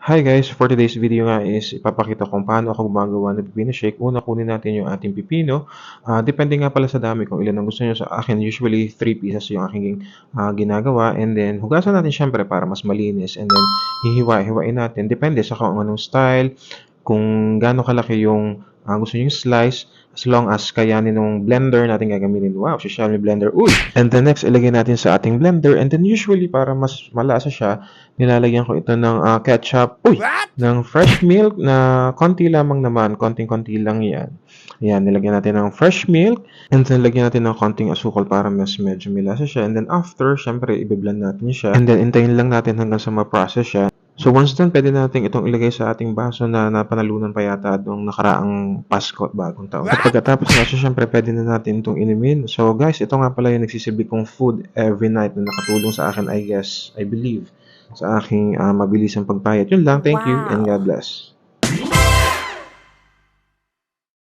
Hi guys, for today's video nga is ipapakita kung paano ako gumagawa ng pipino shake. Una, kunin natin yung ating pipino. Depende nga pala sa dami kung ilan ang gusto nyo. Sa akin, usually 3 pieces yung aking ginagawa. And then, hugasan natin syempre para mas malinis. And then, hihiwa-hiwain natin. Depende sa kung anong style, kung gaano kalaki yung gusto nyo yung slice, as long as kayanin ng blender natin gagamitin. Wow, si Xiaomi blender. Uy! And then next, ilagay natin sa ating blender. And then usually, para mas malasa siya, nilalagyan ko ito ng ketchup. Uy! Ng fresh milk na konti lamang naman. Konting-konti lang yan. Ayan, nilagyan natin ng fresh milk. And then, lagyan natin ng konting asukal para mas medyo milasa siya. And then after, syempre, i-blend natin siya. And then, intayin lang natin hanggang sa ma-process siya. So once done, pwede natin itong ilagay sa ating baso na napanalunan pa yata noong nakaraang Pasko at bagong taon. At pagkatapos nga siya, syempre pwede na natin itong inumin. So guys, ito nga pala yung nagsisilbi kong food every night na nakatulong sa akin, I guess, I believe, sa aking mabilisang pagpayat. Yun lang, thank you and God bless.